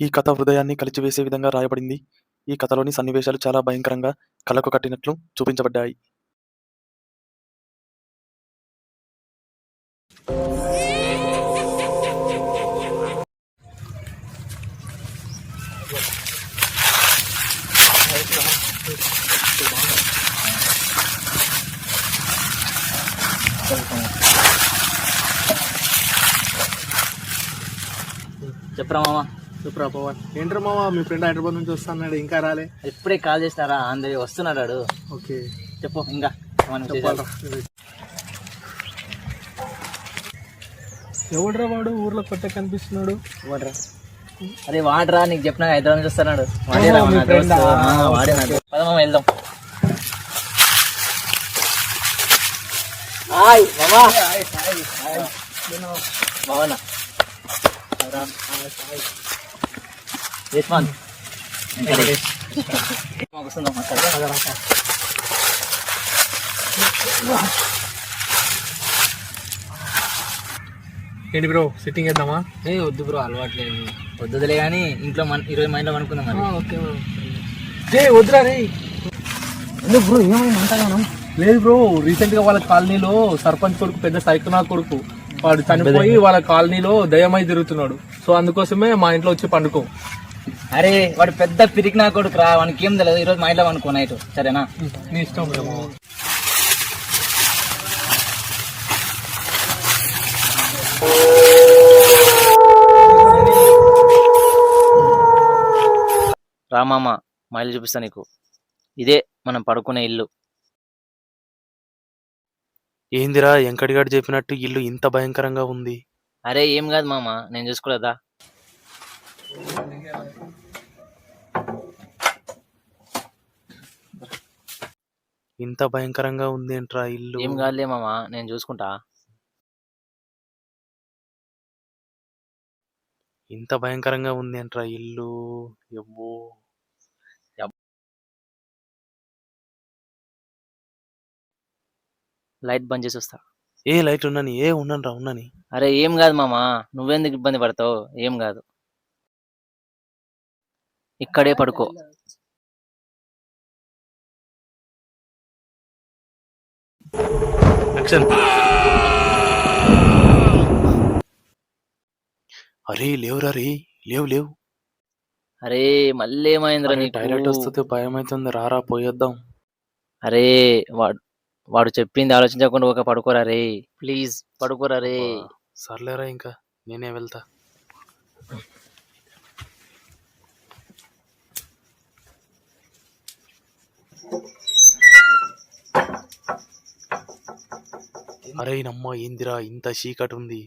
ఈ కథ హృదయాన్ని కలిచివేసే విధంగా రాయబడింది. ఈ కథలోని సన్నివేశాలు చాలా భయంకరంగా, కళ్ళకు కట్టినట్లు చూపించబడ్డాయి. చెప్పరా మామ. చెప్పురా పవన్. ఏంట్రా మామ, మీ ఫ్రెండ్ హైదరాబాద్ నుంచి వస్తున్నాడు, ఇంకా రాలే? ఇప్పుడే కాల్ చేసినారా, అందరి వస్తున్నాడు. ఓకే, చెప్పు ఇంకా చెప్పాలరా. ఎవడ్రా వాడు ఊర్లో కొత్త కనిపిస్తున్నాడు? వాడరా, అరే వాడరా, నీకు చెప్పినా హైదరాబాద్ నుంచి వస్తున్నాడు. వాడే పద మామ వెళ్దాం. మామనా యశ్వంత్ ఏంటి బ్రో, సిట్టింగ్ వేద్దామా? వద్దు బ్రో, అలవాట్లేదు. వద్దులే కానీ ఇంట్లో 20 మైండ్లో అనుకుందాం. ఓకే రే, వద్దురా రే. ఎందుకు బ్రో, ఏమైంది అంతగానం? లేదు బ్రో, రీసెంట్ గా వాళ్ళ కాలనీలో సర్పంచ్ కొడుకు, పెద్ద సైకునా కొడుకు, వాడు చనిపోయి వాళ్ళ కాలనీలో దయమై తిరుగుతున్నాడు. సో అందుకోసమే మా ఇంట్లో వచ్చి పండుకో. అరే వాడు పెద్ద పిరికి నా కొడుకు రా, వానికి ఏం తెలియదు. ఈరోజు మా ఇంట్లో అనుకో నైట్, సరేనా? నీ ఇష్టం రేమో. రామామ, మా ఇల్లు చూపిస్తా నీకు. ఇదే మనం పడుకునే ఇల్లు. ఏందిరా ఎంకడిగాడు చెప్పినట్టు ఇల్లు ఇంత భయంకరంగా ఉంది? అరే ఏం కాదు మామ, నేను చూసుకోలేదా. ఇంత భయంకరంగా ఉంది ఏంట్రా ఇల్లు? ఏం కాదులే మామ, నేను చూసుకుంటా. ఇంత భయంకరంగా ఉంది ఏంట్రా ఇల్లు? ఎవ్వో, లైట్ బంద్ చేసి వస్తా. ఏ లైట్ ఉన్నని, ఉన్నరా ఉన్నని. అరే ఏం కాదు మామ, నువ్వెందుకు ఇబ్బంది పడతావు? ఏం కాదు, ఇక్కడే పడుకో. అరే లేవురా రే, లేవు. అరే మళ్ళీ ఏమైందిరా నీకు? టాయిలెట్ వస్తుంది, భయం అవుతుంది, రారా పోయేద్దాం. అరే వాడు చెప్పింది ఆలోచించకుండా ఒక పడుకోరా రే, ప్లీజ్ పడుకోరా రే. సర్లేరా, ఇంకా నేనే వెళ్తా. అరే నమ్మ, ఏందిరా ఇంత చీకటి ఉంది?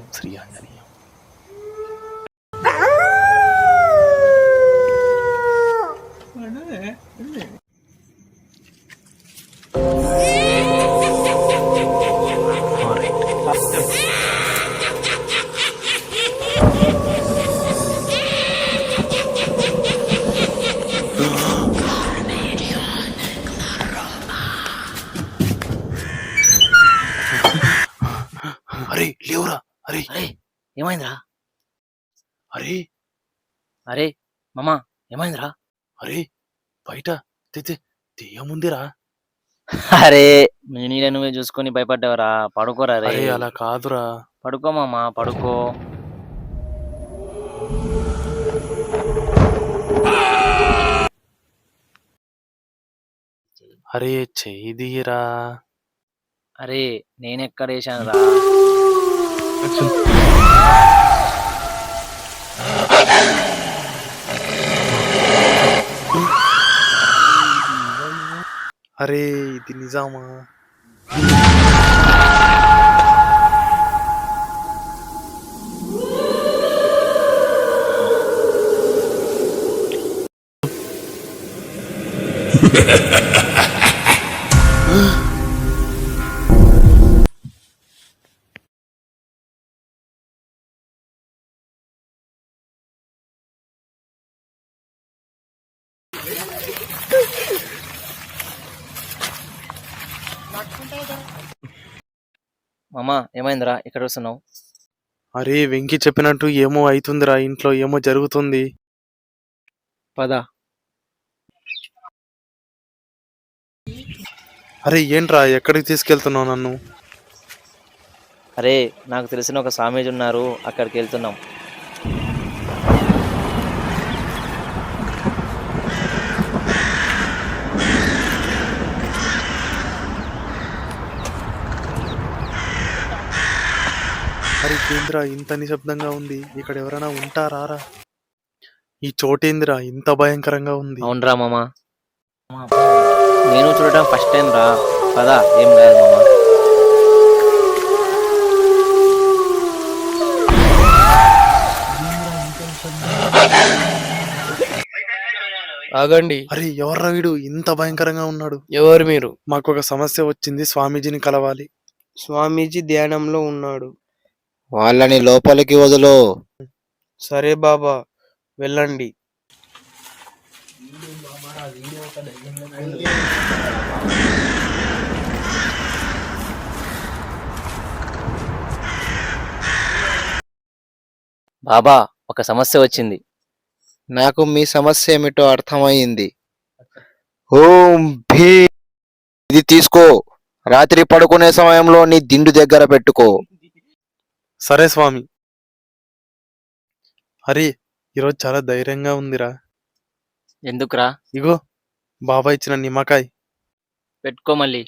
శ్రీయాంజనేయం. అరే లేవురా. అరే ఏమైందిరా? అరే అరే మామా, ఏమైందిరా? అరే బయట దెయ్యముందిరా. అరే నీడ నువ్వే చూసుకొని భయపడ్డావరా, పడుకోరా రే. అరే అలా కాదురా. పడుకో మామా, పడుకో. అరే చేదిరా. అరే నేనెక్కడ వేసాను రా? అరే ఇది నిజామా? మామా ఏమైందిరా ఇక్కడ వస్తున్నావు? అరే వెంకి చెప్పినట్టు ఏమో అవుతుందిరా, ఇంట్లో ఏమో జరుగుతుంది. పద. అరే ఏంట్రా, ఎక్కడికి తీసుకెళ్తున్నావు నన్ను? అరే నాకు తెలిసిన ఒక స్వామీజీ ఉన్నారు, అక్కడికి వెళ్తున్నాం. అరే ఏందిరా ఇంత నిశ్శబ్దంగా ఉంది, ఇక్కడ ఎవరైనా ఉంటారా? ఈ చోటేందిరా ఇంత భయంకరంగా ఉంది? అవునరా మామా, నేను చూడటం ఫస్ట్ టైం రా. పద, ఏం కాదు మామా. ఆగండి. అరే ఎవర్రా వీడు ఇంత భయంకరంగా ఉన్నాడు? ఎవరు మీరు? మాకు ఒక సమస్య వచ్చింది, స్వామీజీని కలవాలి. స్వామీజీ ధ్యానంలో ఉన్నాడు. వాళ్ళని లోపలికి వదులు. సరే బాబా, వెళ్ళండి. బాబా, ఒక సమస్య వచ్చింది. నాకు మీ సమస్య ఏమిటో అర్థమైంది. ఓం భీ, ఇది తీసుకో. రాత్రి పడుకునే సమయంలో నీ దిండు దగ్గర పెట్టుకో. సరే స్వామి. అరే ఈరోజు చాలా ధైర్యంగా ఉందిరా. ఎందుకురా? ఇగో బాబా ఇచ్చిన నిమ్మకాయ, పెట్టుకో మళ్ళీ.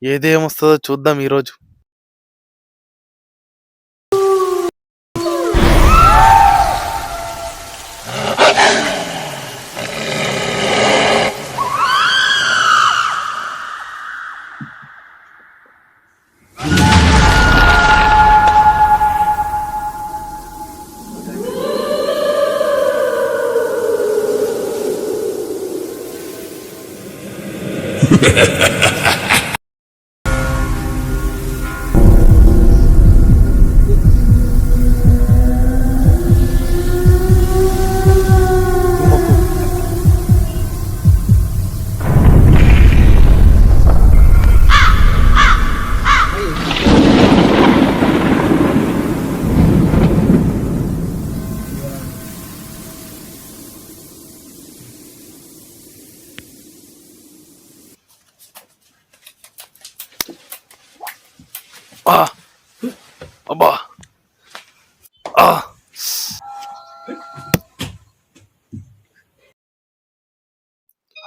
ఏదేమొస్తుందో చూద్దాం ఈరోజు. ఆ అబ్బా ఆ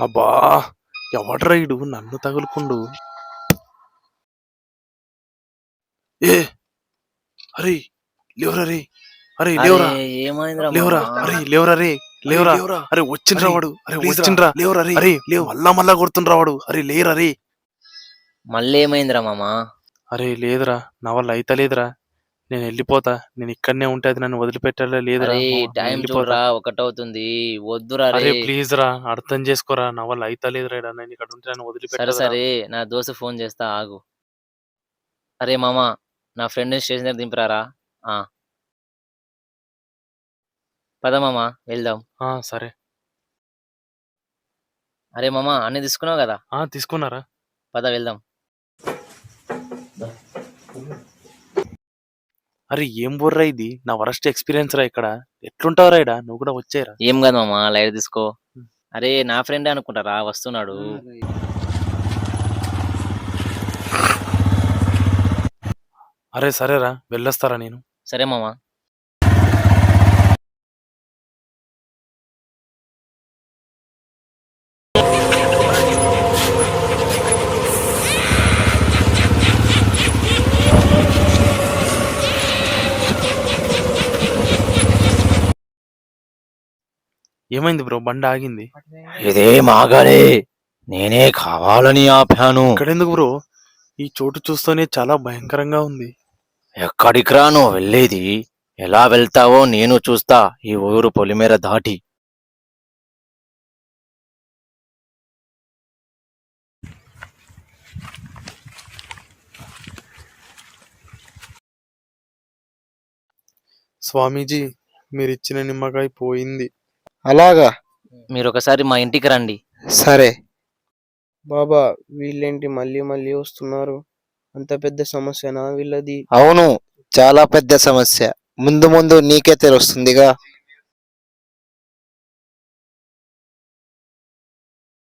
అబ్బా, ఎవడ్రా ఈడు నన్ను తగులుకుండు? ఏ అరే లేవురా రే, అరే లేవురా, ఏమైందిరా లేవురా, మామా? అరే లేవురా రే, లేవురా. అరే వచ్చిండ్రా వాడు, అరే వచ్చిండ్రా, లేవురా రే, అరే లేవు, మళ్ళా కొడుతుండ్రా వాడు. అరే లేరా రే. మళ్ళీ ఏమైందిరా మామా? అరే లేదురా, నా వల్ల అయితే లేదురా, నేను వెళ్ళిపోతా. నేను ఇక్కడనే ఉంటే అది నన్ను వదిలిపెట్టాలా లేదురా. అరే నేను టైం వెళ్ళిపోతా. చూడరా, ఒకటవుతుంది. వద్దురా అరే రే. ప్లీజ్ రా, అర్థం చేసుకోరా, నా వల్ల అయితే లేదురా ఈడ. నేను ఇక్కడ ఉంటే నన్ను సరే వదిలిపెట్టరా. సరే, నా దోస్తు ఫోన్ చేస్తా, ఆగు. అరే మామా, నా ఫ్రెండ్ స్టేషన్ దగ్గర దింపరారా. ఆ పద మామా, వెళ్దాం. సరే. అరే మామా, అన్ని తీసుకున్నావు కదా, తీసుకున్నారా? పద వెళ్దాం. అరే ఏం బుర్రా ఇది, నా వరస్ట్ ఎక్స్పీరియన్స్ రా ఇక్కడ. ఎట్లుంటావురా ఇడ, నువ్వు కూడా వచ్చేరా. ఏం కాదు మామా, లైట్ తీసుకో. అరే నా ఫ్రెండే అనుకుంటారా, వస్తున్నాడు. అరే సరేరా, వెళ్ళొస్తారా నేను. సరే మామా. ఏమైంది బ్రో, బండి ఆగింది? ఇదేం ఆగలే, నేనే కావాలని ఆపాను. ఇక్కడెందుకు బ్రో? ఈ చోటు చూస్తేనే చాలా భయంకరంగా ఉంది. ఎక్కడికి రా నువ్వు వెళ్ళేది? ఎలా వెళ్తావో నేను చూస్తా, ఈ ఊరు పొలిమేర దాటి. స్వామీజీ, మీరిచ్చిన నిమ్మకాయ పోయింది. అలాగా, మీరు ఒకసారి మా ఇంటికి రండి. సరే. బాబా, వీళ్ళేంటి మళ్ళీ మళ్ళీ వస్తున్నారు? అంత పెద్ద సమస్యనా వీళ్ళది? అవును, చాలా పెద్ద సమస్య. ముందు ముందు నీకే తెలుస్తుందిగా.